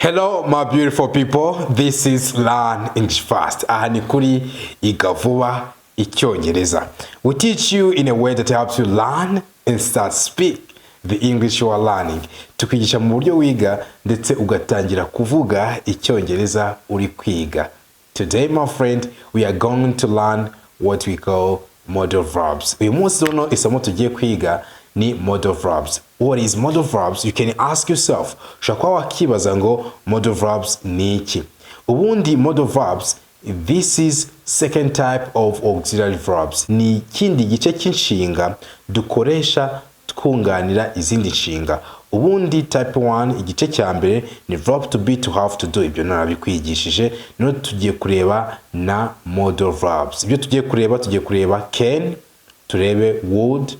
Hello my beautiful people, this is Learn English Fast. Aha ni kuri Vuba Icyongereza. We teach you in a way that helps you learn and start speak the English you are learning. Tukwigisha mu buryo wiga ndetse ugatangira kuvuga Icyongereza uri kwiga. Today my friend, we are going to learn what we call modal verbs. Uyu munsi dono isomo tugiye kwiga ni modal verbs. What is modal verbs? You can ask yourself. Ushobora wakibaza ngo modal verbs ni iki? Ubundi modal verbs, this is second type of auxiliary verbs. Ni kindi gice cy'inshinga dukoresha twunganira izindi nshinga. Ubundi type 1 igice cya mbere ni verb to be, to have, to do. Ibyo narabikwigishije. None tugiye kureba na modal verbs. Ibyo tugiye kureba can, turebe would,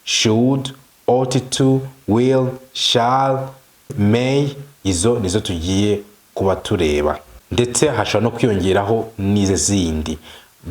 should, ought to, will, shall, may. Izo nizo tugiye kuba tureba, ndetse hashobora no kwiyongeraho n'izindi.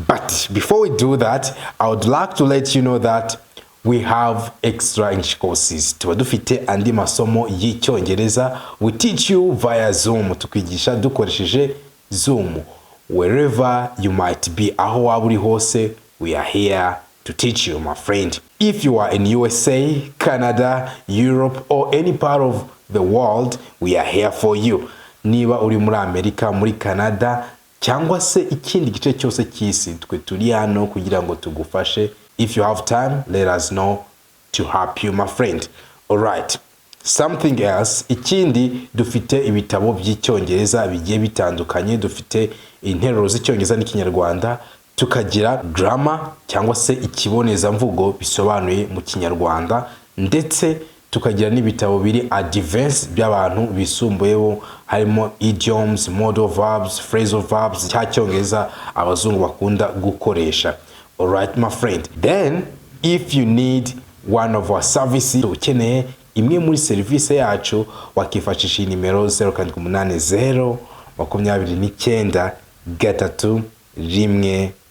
But before we do that, I would like to let you know that we have extra English courses. Tuba dufite andi masomo y'icyongereza. We teach you via Zoom. Tukwigisha dukoresheje Zoom. Wherever you might be, aho waba uri hose, we are here to teach you, my friend. If you are in USA, Canada, Europe, or any part of the world, we are here for you. Niba uri muri Amerika, muri Canada, cyangwa se ikindi gice cyose cy'isi, twe turi hano kugira ngo tugufashe. If you have time, let us know to help you, my friend. Alright. Something else, ikindi dufite ibitabo by'icyongereza bigiye bitandukanye. Dufite interuro z'icyongereza n'ikinyarwanda, tukagira grammar cyangwa se ikibonezamvugo bisobanuye mu kinyarwanda, ndetse tukagira n'ibitabo biri advanced by'abantu bisumbuyeho, harimo idioms, modal verbs, phrasal verbs cy'icyongereza abazungu bakunda gukoresha. Alright my friend, then if you need one of our services, ukeneye imwe muri service yacu, wakifashisha nimero 0780 29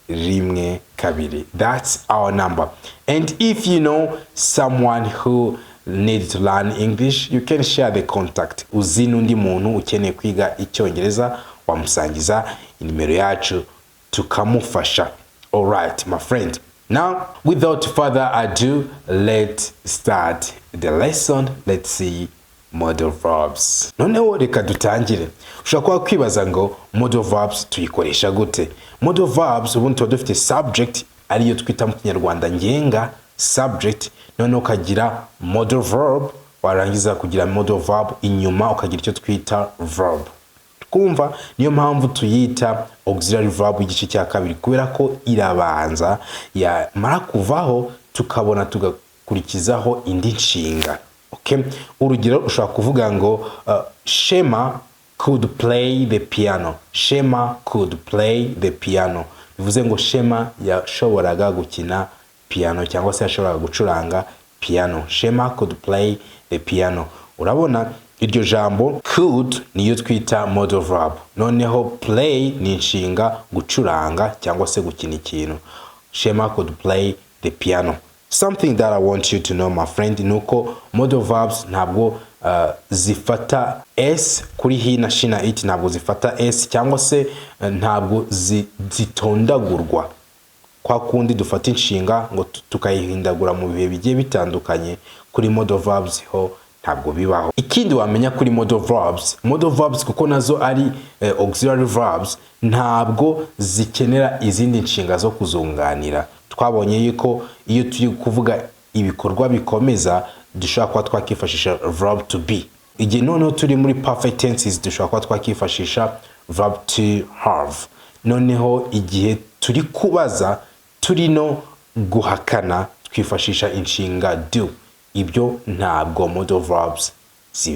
3 kabiri. That's our number. And if you know someone who needs to learn English, you can share the contact. Uzi n'undi muntu ukeneye kwiga Icyongereza, wamusangiza inimero yacu tukamufasha. Alright my friend. Now, without further ado, let's start the lesson. Let's see modal verbs. Noneho reka dutangire. Ushobora kwibaza ngo modal verbs tuyikoresha gute? Modal verbs ubundi tuba dufite subject, ariyo twita mu kinyarwanda ngenga, subject. Noneho ukagira modal verb, warangiza kugira modal verb inyuma ukagira icyo twita verb. Kumva niyo mpamvu tuyita auxiliary verb igice cya kabiri, kubera ko irabanza yamara kuvaho tukabona tugakurikizaho indi nshinga. Okay? Urugero ushobora kuvuga ngo Shema could play the piano. Shema could play the piano. Bivuze ngo Shema yashoboraga gukina piano cyangwa se yashoboraga gucuranga piano. Shema could play the piano. Urabona iryo jambo could niyo twita modal verb. Noneho play ni inshinga, gucuranga cyangwa se gukina ikintu. Shema could play the piano. Something that I want you to know, my friend, nuko modal verbs ntabwo zifata s kuri hi na shi na it, ntabwo zifata s cyangwa se ntabwo zitondagurwa kwa kundi dufata inshinga ngo tukayihindagura mu bihe bigiye bitandukanye. Kuri modal verbs ho ntabwo bibaho. Ikindi wamenya kuri modal verbs kuko nazo ari auxiliary verbs, ntabwo zikenera izindi nshinga zo kuzunganira. Twabonye yuko iyo turi kuvuga ibikorwa bikomeza dushobora kuba twakifashisha verb to be. Igihe noneho turi muri perfect tenses dushobora kuba twakifashisha verb to have. Noneho igihe turi kubaza, turi no guhakana, twifashisha inshinga do. Ibyo ntabwo modal verbs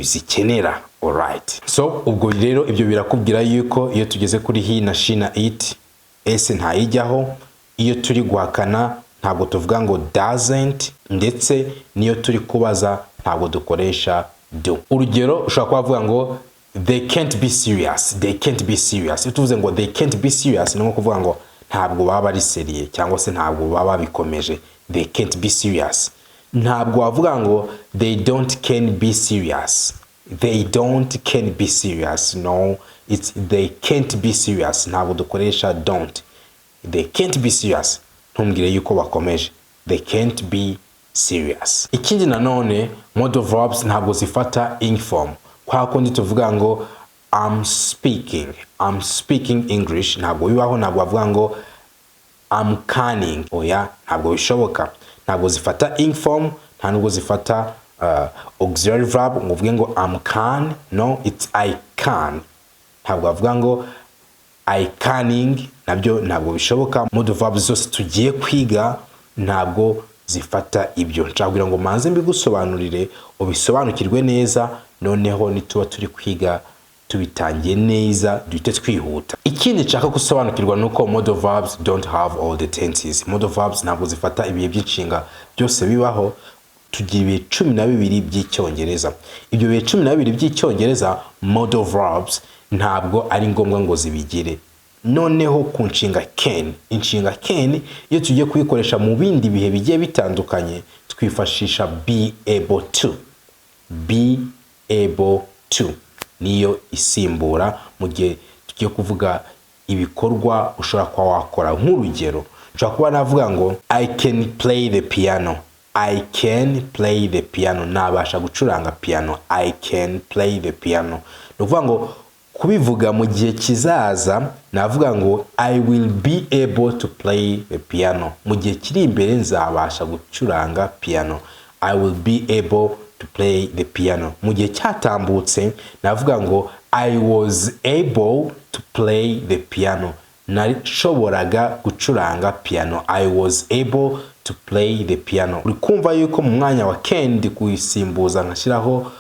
zikenera. Alright. So ubwo rero ibyo birakubwira yuko iyo tugeze kuri he na she na it, s ntayijyaho. Iyo turi guhakana ntabwo tuvuga ngo doesn't, ndetse niyo turi kubaza ntabwo dukoresha do. Urugero ushobora kuvuga ngo they can't be serious. They can't be serious. Tuvuze ngo they can't be serious ni nko kuvuga ngo ntabwo baba ari serious cyangwa se ntabwo baba bikomeje. They can't be serious. Ntabwo wavuga ngo they don't can be serious. they don't can be serious. No, it's they can't be serious. Ntabwo dukoresha don't. They can't be serious. Ntumbwire yuko bakomeje. They can't be serious. Ikindi nanone modal verbs ntabwo zifata ing form. Kwa kundi tuvuga ngo I'm speaking English, ntabwo bibaho. Ntabwo bavuga ngo I'm canning. Oya, ntabwo bishoboka. Ntabwo zifata ing form, ntabwo zifata auxiliary verb ngo uvuge ngo I'm can. No, it's I can. Ntabwo bavuga ngo I canning, nabyo ntabwo bishoboka. Modal verbs zose tugiye kwiga ntabwo zifata ibyo. Nshaka kugira ngo manze mbigusobanurire ubisobanukirwe neza, noneho nituba turi kwiga tubitangiye neza duhite twihuta. Ikindi nshaka gusobanukirwa nuko modal verbs don't have all the tenses. Modal verbs ntabwo zifata ibihe by'inshinga byose bibaho. Tugira ibihe 12 by'icyongereza. Ibyo bihe 12 by'icyongereza modal verbs ntabwo ari ngombwa ngo zibigire. Noneho ku nshinga can, inshinga can iyo tugiye kuyikoresha mu bindi bihe bigiye bitandukanye twifashisha be able to niyo isimbura mu gihe tugiye kuvuga ibikorwa ushobora kuba wakora. Nk'urugero ushobora kuba navuga ngo I can play the piano. I can play the piano. Nabasha gucuranga piano. I can play the piano. Nukuvuga ngo kubivuga mu gihe kizaza navuga ngo I will be able to play the piano. Mu gihe kiri imbere nzabasha gucuranga piano. I will be able to play the piano. Mu gihe cyatambutse navuga ngo I was able to play the piano. Nashoboraga gucuranga piano. I was able to play the piano. Uri kumva yuko mu mwanya wa can ndi kuyisimbuza nkashyiraho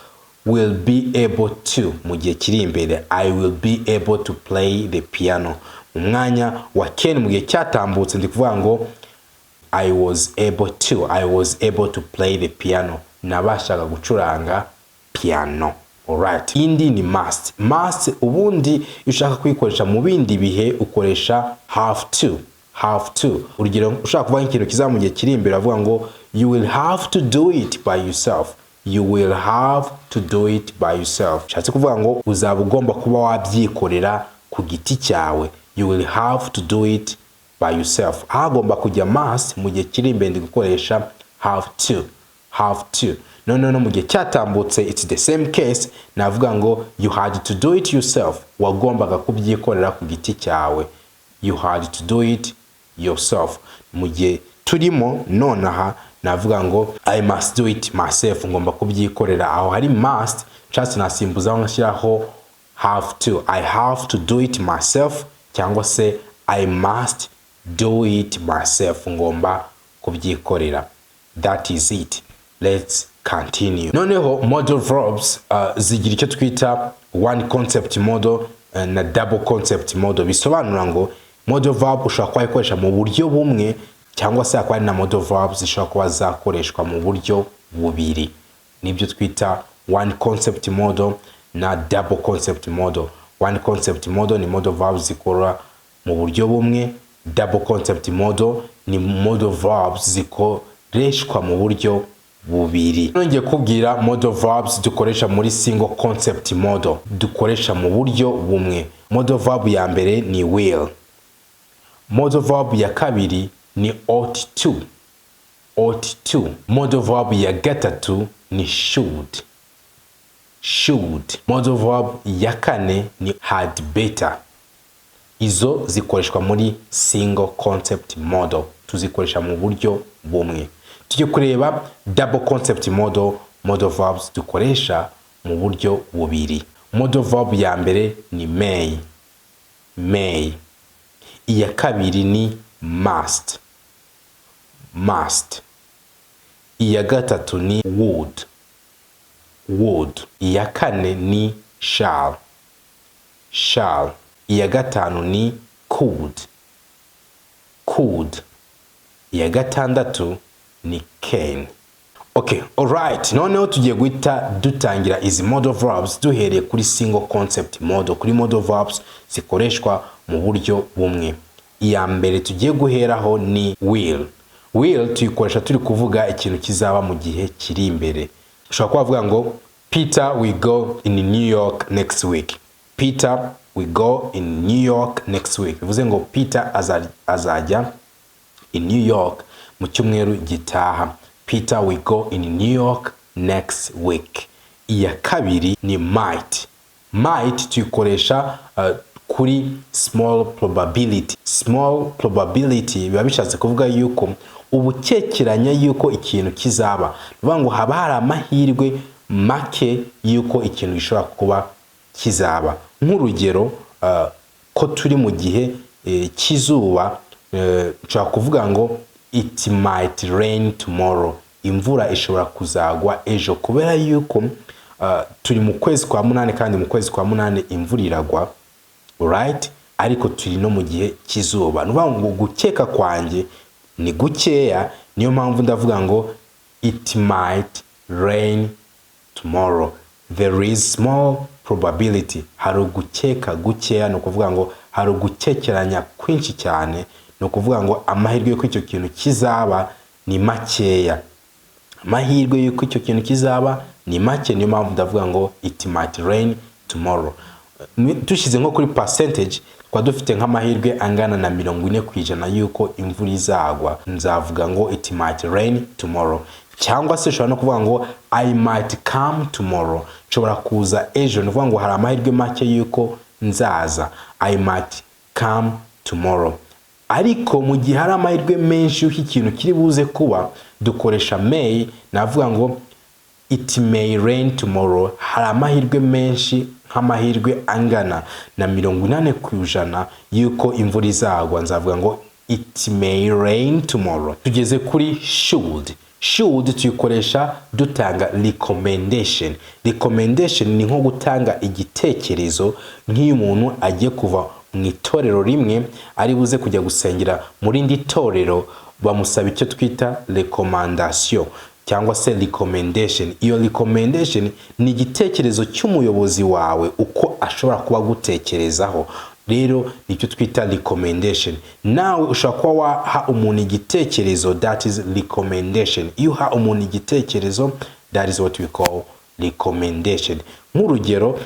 will be able to mu gihe kiri imbere. I will be able to play the piano. Mu mwanya wa can mu gihe cyatambutse ndi kuvuga ngo I was able to play the piano. Nabashaga gucuranga piano. Alright. Indi ni must ubundi ushaka kuyikoresha mu bindi bihe ukoresha have to. Urugero ushaka kuvuga ikintu kiza mu gihe kiri imbere avuga ngo you will have to do it by yourself. You will have to do it by yourself. Shatse kuvuga ngo uzaba ugomba kuba wabyikorera ku giti cyawe. You will have to do it by yourself. Agomba kujya must mu gihe kiri imbere ndi gukoresha have to. No, mu gihe cyatambutse it's the same case. Navuga ngo you had to do it yourself. Wagombaga kubyikorera ku giti cyawe. You had to do it yourself. Mu gihe turimo nonaha navuga ngo I must do it myself. Ngomba kubyikorera. Aho hari must just nasimbuza ngashyiraho have to. I have to do it myself cyangwa se I must do it myself. Ngomba kubyikorera. That is it. Let's continue. Noneho modal verbs zigira icyo twita one concept model na double concept model. Bisobanura ngo modal verb ushobora kuyikoresha mu buryo bumwe cyangwa se akaba na modal verbs zishobora kuba zakoreshwa mu buryo bubiri. Nibyo twita one concept model na double concept model. One concept model ni modal verbs zikora mu buryo bumwe. Double concept model ni modal verbs zikoreshwa mu buryo bubiri. Nongeye kubwira modal verbs dukoresha muri single concept model. Dukoresha mu buryo bumwe. Modal verb ya mbere ni will. Modal verb ya kabiri ni ought to. Modal verb ya gatatu ni should. Modal verb ya kane ni had better. Izo zikoreshwa muri single concept model. Tuzikoresha mu buryo bumwe. Tujye kureba double concept model. Modal verbs dukoresha mu buryo bubiri. Modal verb ya mbere ni may. Iya kabiri ni must. Iya gatatu ni would. Iya kane ni shall. Iya gatanu ni could. Iya gatandatu ni can. Okay, alright. Noneho tugiye guhita dutangira izi modal verbs duhereye kuri single concept model, kuri modal verbs zikoreshwa mu buryo bumwe. Iya mbere tugiye guheraho ni will. Will tuyikoresha turi kuvuga ikintu kizaba mu gihe kiri imbere. Ushobora kuvuga ngo Peter will go in New York next week. Peter will go in New York next week. Bivuze ngo Peter azajya in New York mu cyumweru gitaha. Peter will go in New York next week. Iya kabiri ni might. Might tuyikoresha kuri small probability. Small probability biba bishatse kuvuga yuko ubukekeranya yuko ikintu kizaba. Bivuga ngo haba hari amahirwe make yuko ikintu gishobora kuba kizaba. Nk'urugero ko turi mu gihe cy'izuba, nshobora kuvuga ngo it might rain tomorrow. Imvura ishobora kuzagwa ejo, kubera yuko turi mu kwezi kwa munane, kandi mu kwezi kwa munane imvura iragwa, right? Ariko turi no mu gihe cy'izuba. Nuvuga ngo gukeka kwanjye ni gukeya, niyo mpamvu ndavuga ngo it might rain tomorrow. There is small probability. Hari gukeka gukeya, no kuvuga ngo hari gukekeranya kwinshi cyane, no kuvuga ngo amahirwe yuko icyo kintu kizaba ni makeya. Amahirwe yuko icyo kintu kizaba ni make, niyo mpamvu ndavuga ngo it might rain tomorrow. Tushize nko kuri percentage, kwa dufite nk'amahirwe angana na 40% yuko imvura izagwa, nzavuga ngo it might rain tomorrow. Cyangwa se ushobora no kuvuga ngo I might come tomorrow. Nshobora kuza ejo, no kuvuga ngo hari amahirwe make yuko nzaza. I might come tomorrow. Ariko mu gihe hari amahirwe menshi yuko ikintu kiri buze kuba, dukoresha may. Navuga ngo it may rain tomorrow. Hari amahirwe menshi, nk'amahirwe angana na 80% yuko imvura izagwa, nzavuga ngo it may rain tomorrow. Tugeze kuri should. Should tuyikoresha dutanga recommendation. Recommendation ni nko gutanga igitekerezo, nk'iyo umuntu agiye kuva mu itorero rimwe ari buze kujya gusengera mu rindi torero, bamusaba icyo twita recommendation cyangwa se recommendation. Iyo recommendation ni igitekerezo cy'umuyobozi wawe uko ashobora kuba gutekerezaho, rero nicyo twita recommendation. Nawe ushobora kuba waha umuntu igitekerezo, that is recommendation. Iyo uha umuntu igitekerezo, that is what we call recommendation. Nk'urugero,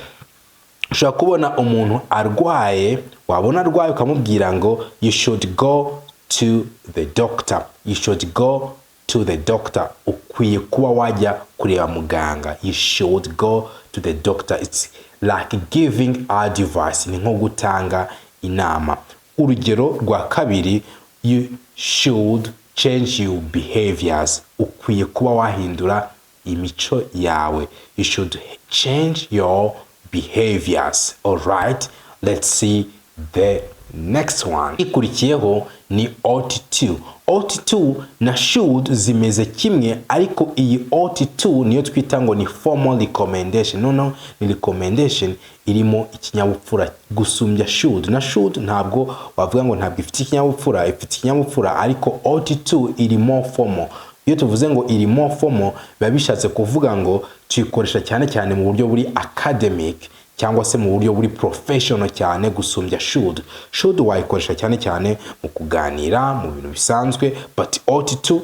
ushobora kubona umuntu arwaye, wabona arwaye ukamubwira ngo you should go to the doctor. You should go to the doctor. Ukwiye kuba wajya kureba muganga. You should go to the doctor. It's like giving advice, ni nko gutanga inama. Urugero rwa kabiri, you should change your behaviors. Ukwiye kuba wahindura imico yawe. You should change your behaviors. All right, let's see the next one. Ikurikiyeho ni ought to. Ought to na should zimeze kimwe, ariko iyi ought to niyo twita ngo ni formal recommendation. No, ni recommendation irimo ikinyabupfura gusumbya should. Na should ntabwo wavuga ngo ntabwo ifite ikinyabupfura, ifite ikinyabupfura, ariko ought to iri more formal. Iyo tuvuze ngo iri more formal, biba bishatse kuvuga ngo tuyikoresha cyane cyane mu buryo buri academic cyangwa se mu buryo buri professional cyane gusumbya should. Should wayikoresha cyane cyane mu kuganira, mu bintu bisanzwe, but ought to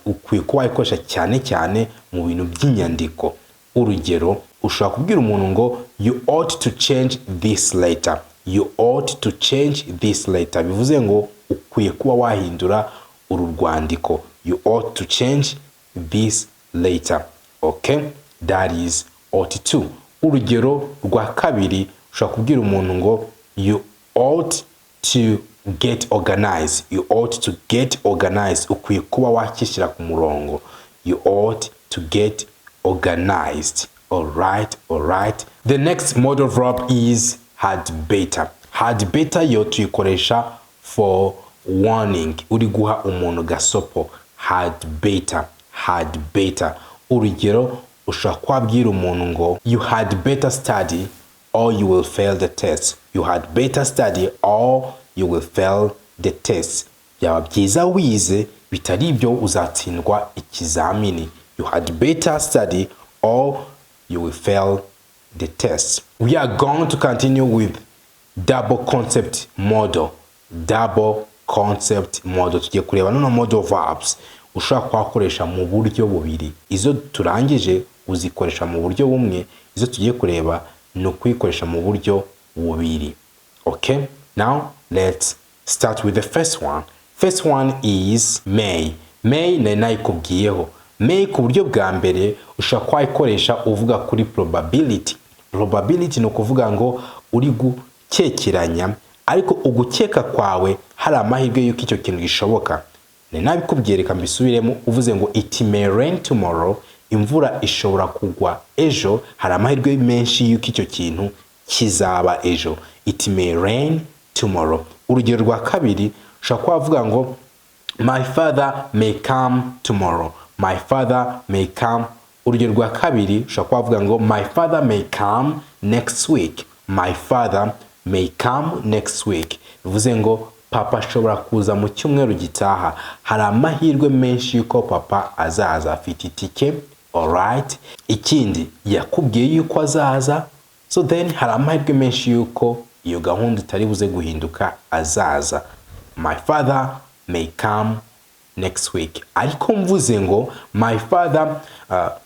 ukwiye kuba wayikoresha cyane cyane mu bintu by'inyandiko. Urugero, ushobora kubwira umuntu ngo you ought to change this later. You ought to change this later. Bivuze ngo ukwiye kuba wahindura uru rwandiko. You ought to change this later. Okay, that is ought to. Urugero rwa kabiri, ushobora kubwira umuntu ngo you ought to get organized. You ought to get organized. Ukwiye kuba wakishyira ku murongo. You ought to get organized. All right. The next modal verb is had better. Had better yo tuyikoresha for warning. Uri guha umuntu gasopo. Had better. Urugero, ushobora kwabwira umuntu ngo you had better study or you will fail the test. You had better study or you will fail the test. Byaba byiza wize, bitari ibyo uzatsindwa ikizamini. You had better study or you will fail the test. We are going to continue with double concept model. Tugiye kureba nono modal verbs ushobora kwakoresha mu buryo bubiri. Izo turangije uzikoresha mu buryo bumwe, izo tugiye kureba ni ukuyikoresha mu buryo bubiri. Okay, now let's start with the first one. First one is may. May nayikubwiyeho. May ku buryo bwa mbere ushaka kwayikoresha uvuga kuri probability. Probability ni ukuvuga ngo uri gukekeranya, ariko ugukeka kwawe hari amahirwe yuko icyo kintu gishoboka. Nabikubwiye, reka mbisubiremo. Uvuze ngo it may rain tomorrow, imvura ishobora kugwa ejo, hari amahirwe menshi yuko icyo kintu kizaba ejo. It may rain tomorrow. Urugero rwa kabiri ushaka kuvuga ngo my father may come tomorrow. My father may come. Urugero rwa kabiri ushaka kuvuga ngo my father may come next week. My father may come next week. Bivuze ngo papa ashobora kuza mu cyumweru gitaha, hari amahirwe menshi yuko papa azaza, afite itike. Alright, ikindi yakubwiye yuko azaza, so then hari amahirwe menshi yuko iyo gahunda itari buze guhinduka, azaza. My father may come next week. Ariko mvuze ngo my father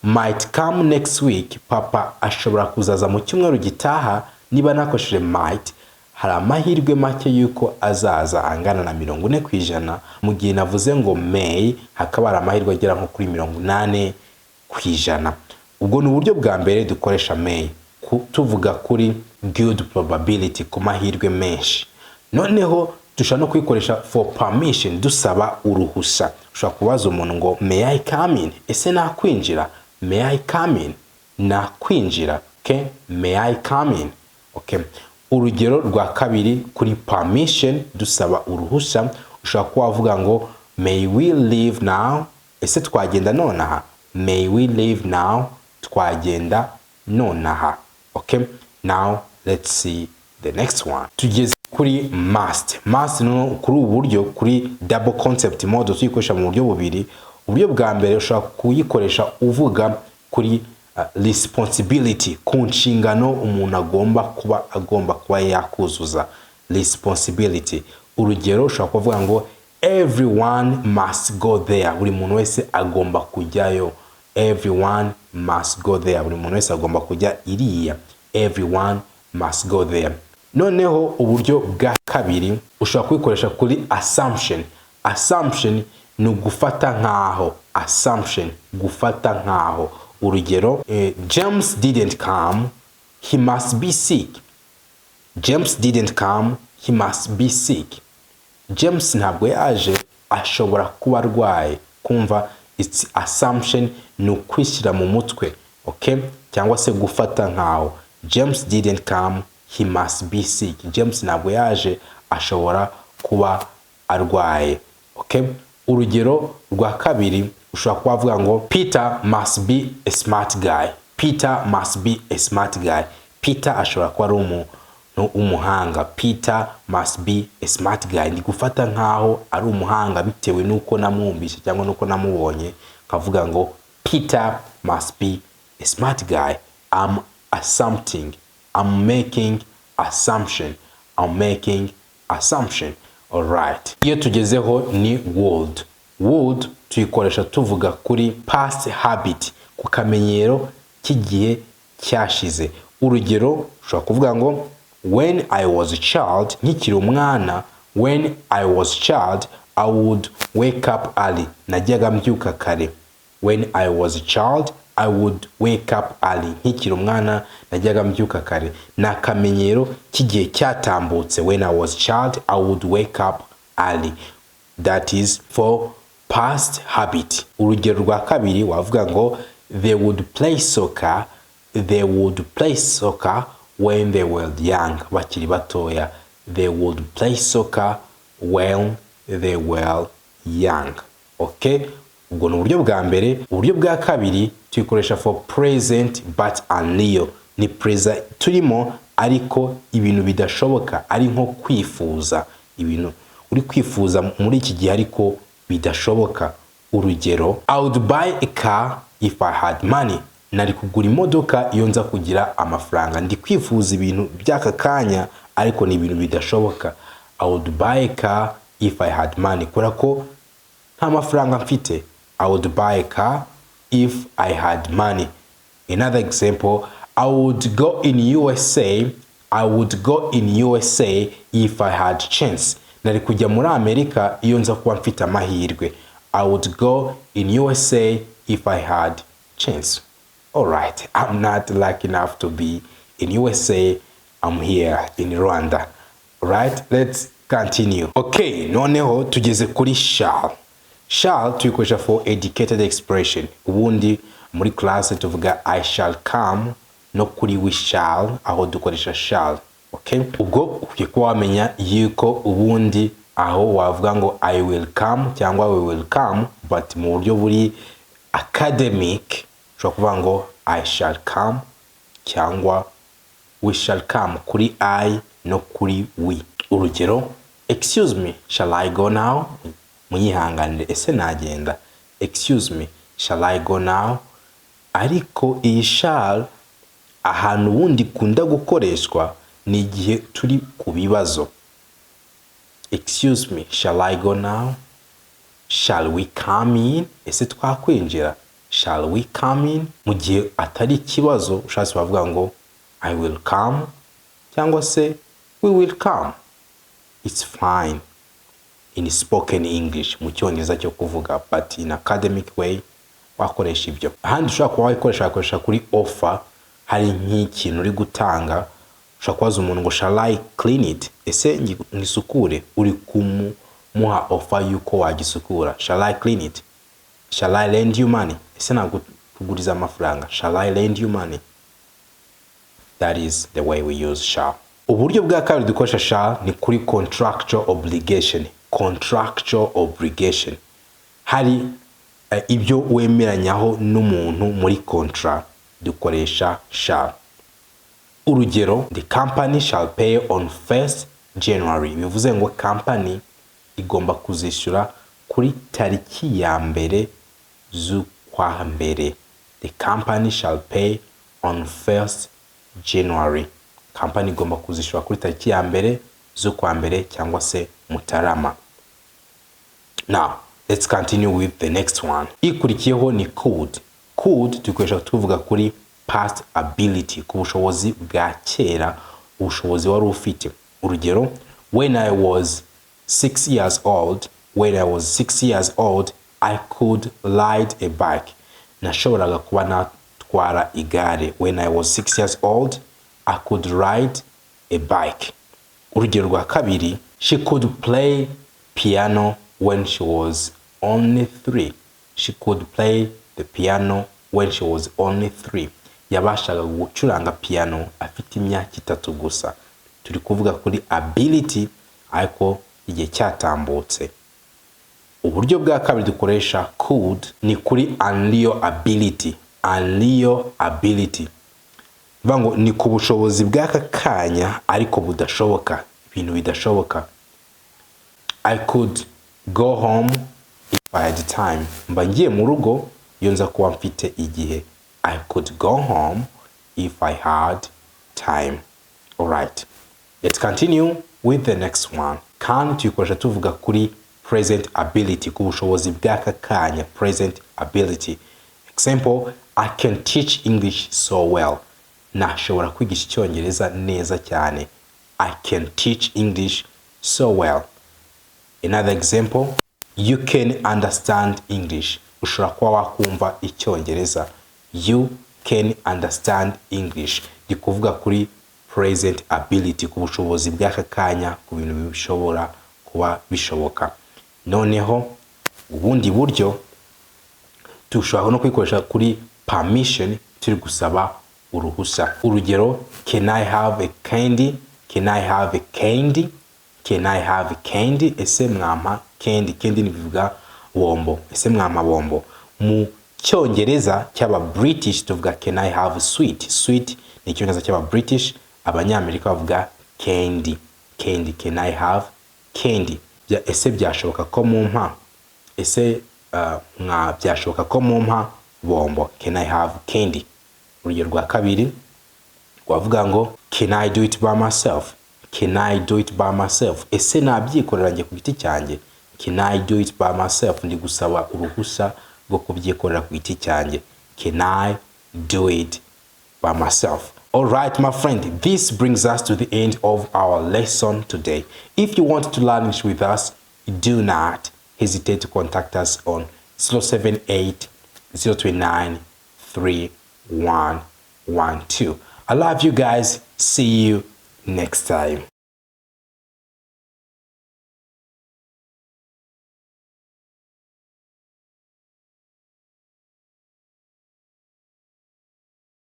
might come next week, papa ashobora kuzaza mu cyumweru gitaha, niba nakoresheje might, hari amahirwe make yuko azaza angana na 40%, mu gihe navuze ngo may hakaba hari amahirwe agera nko kuri 80%. Ubwo ni uburyo bwa mbere dukoresha may, tuvuga kuri good probability, ku mahirwe menshi. Noneho dushobora no kuyikoresha for permission, dusaba uruhusa. Ushobora kubaza umuntu ngo may I come in? Ese nakwinjira? May I come in? Nakwinjira. Okay, may I come in? Okay. Urugero rwa kabiri kuri permission, dusaba uruhusa, ushobora kuvuga ngo may we leave now? Ese twagenda nonaha? May we leave now? Twagenda nonaha. Okay, now let's see the next one. Tugeze kuri must. Must no kuri uburyo kuri double concept mode tuyikoresha mu buryo bubiri. Uburyo bwa mbere ushobora kuyikoresha uvuga kuri responsibility, ku nshingano umuntu agomba kuba yakuzuza. Responsibility. Urugero ushobora kuvuga ngo everyone must go there. Buri muntu wese agomba kujyayo. Everyone must go there. Buri muntu wese agomba kujya iriya. Everyone must go there. Noneho uburyo bwa kabiri ushobora kuyikoresha kuri assumption. Assumption ni gufata nkaho. Assumption, gufata nkaho. Urugero, James didn't come, he must be sick. James didn't come, he must be sick. James ntabwo yaje, ashobora kuba arwaye. Kumva it's assumption, ni ukwishyira mu mutwe. Okay, cyangwa se gufata nkaho. James didn't come, he must be sick. James ntabwo yaje, ashobora kuba arwaye. Okay, urugero rwa kabiri ushobora kuvuga ngo Peter must be a smart guy. Peter must be a smart guy. Peter ashobora kuba ari umuhanga. Peter must be a smart guy. Ndi gufata nkaho ari umuhanga bitewe nuko namwumvise cyangwa nuko namubonye, kavuga ngo Peter must be a smart guy. I'm assuming. I'm making assumption. I'm making assumption. Alright. Iyo tugezeho ni would. Would tuyikoresha tuvuga kuri past habit, ku kamenyero kigiye cyashize. Urugero ushobora kuvuga ngo when I was a child, nkikiri umwana, when I was a child I would wake up early. Najyaga mbyuka kare. When I was a child I would wake up early. Nkikiri umwana najyaga mbyuka kare. Na kamenyero kigiye cyatambutse. When I was a child I would wake up early. That is for past habit. Urugero rwa kabiri wavuga ngo they would play soccer. They would play soccer when they were young. Bakiri batoya. They would play soccer when they were young. Okay? Ubwo ni uburyo bwa mbere. Uburyo bwa kabiri tuyikoresha for present but ariyo. Ni present turimo ariko ibintu bidashoboka, ari nko kwifuza. Ibintu uri kwifuza muri iki gihe ariko bidashoboka. Urugero, I would buy a car if I had money. Nari kugura imodoka iyo nza kugira amafaranga. Ndi kwifuza ibintu by'aka kanya ariko ni ibintu bidashoboka. I would buy a car if I had money. Kubera ko nta mafaranga mfite. I would buy a car if I had money. Another example, I would go in USA. I would go in USA if I had chance. Nari kujya muri Amerika iyo nza kuba mfite amahirwe. I would go in USA if I had chance. Alright, I'm not lucky enough to be in USA. I'm here in Rwanda. Alright, let's continue. Okay, noneho tugeze kuri shall. Shall tuyikoresha for educated expression. Ubundi muri class tuvuga I shall come, no kuri we shall aho dukoresha shall. Okay, ubwo ukwiye kuba wamenya yuko ubundi aho wavuga ngo I will come cyangwa we will come, but mu buryo buri academic ushobora kuvuga ngo I shall come cyangwa we shall come kuri I no kuri we. Urugero, excuse me, shall I go now? Munyihanganire, ese nagenda? Excuse me, shall I go now? Ariko iyi shall ahantu ubundi kunda gukoreshwa ni igihe turi ku bibazo. Excuse me, shall I go now? Shall we come in? Ese twakwinjira? Shall we come in? Mu gihe atari ikibazo ushatse bavuga ngo I will come cyangwa se we will come. It's fine in spoken English, mu cyongereza cyo kuvuga, but in academic way wakoresha ibyo. Ahandi ushobora kuba wakoresha kuri offer, hari nk'ikintu uri gutanga, ushobora kubaza umuntu ngo shall I clean it? Ese ngisukure? Uri kumuha offer yuko wagisukura. Shall I clean it? Shall I lend you money? Ese nagukuguriza amafaranga. Shall I lend you money? That is the way we use shall. Uburyo bwa kabiri dukoresha shall ni kuri contractual obligation. Contractual obligation. Hari ibyo wemeranyaho n'umuntu muri contract, dukoresha shall. Urugero, the company shall pay on 1st January. Bivuze ngo company igomba kuzishyura kuri tariki ya mbere z'ukwa mbere. The company shall pay on 1st January. Company igomba kuzishyura kuri tariki ya mbere z'ukwa mbere cyangwa se Mutarama. Now, let's continue with the next one. Ikurikiyeho ni could. Could dukoresha tuvuga kuri past ability, ku bushobozi bwa kera, ubushobozi wari ufite. Urugero, when I was 6 years old, I could ride a bike. Nashoboraga kuba natwara igare. When I was 6 years old, I could ride a bike. Urugero rwa kabiri, she could play piano when she was only 3. She could play the piano when she was only 3. Yabashaga gucuranga piano afite imyaka 3 gusa. Turi kuvuga kuri ability ariko igihe cyatambutse. Uburyo bwa kabiri dukoresha could ni kuri ariyo ability. Ariyo ability. Vango ni ku bushobozi bw'aka kanya ariko budashoboka, ibintu bidashoboka. I could go home if I had time. Mba ngiye mu rugo iyo nza kuba mfite igihe. I could go home if I had time. Alright, let's continue with the next one. Can tuyikoresha tuvuga kuri present ability, ku bushobozi bw'aka kanya, present ability. Example, I can teach English so well. Nashobora kwigisha Icyongereza neza cyane. I can teach English so well. Another example, you can understand English. Ushobora kuba wakumva Icyongereza. You can understand English. Ni kuvuga kuri present ability, ku bushobozi bw'aka kanya, ku bintu bishobora kuba bishoboka. Noneho ubundi buryo tushobora no kwikoresha kuri permission, turi gusaba uruhusa. Urugero, can I have a candy? Can I have a candy? Can I have a candy? Ese mwampa candy? Candy ni bivuga bombo. Ese mwampa bombo. Mu Cyongereza cy'aba British tuvuga can I have sweet? Sweet ni Icyongereza cy'aba British, Abanyamerika bavuga candy. Candy, can I have candy? Ese byashoboka ko mumpa? Ese byashoboka ko mumpa bombo? Can I have candy? Urugero rwa kabiri wavuga ngo can I do it by myself? Can I do it by myself? Ese nabyikorera nge ku giti cyanjye? Can I do it by myself? Ndi gusaba uruhusa rwo kubyikorera ku giti cyanjye. Can I do it by myself. All right, my friend, this brings us to the end of our lesson today. If you want to learn English with us, do not hesitate to contact us on 078 029 3112. I love you guys. See you next time.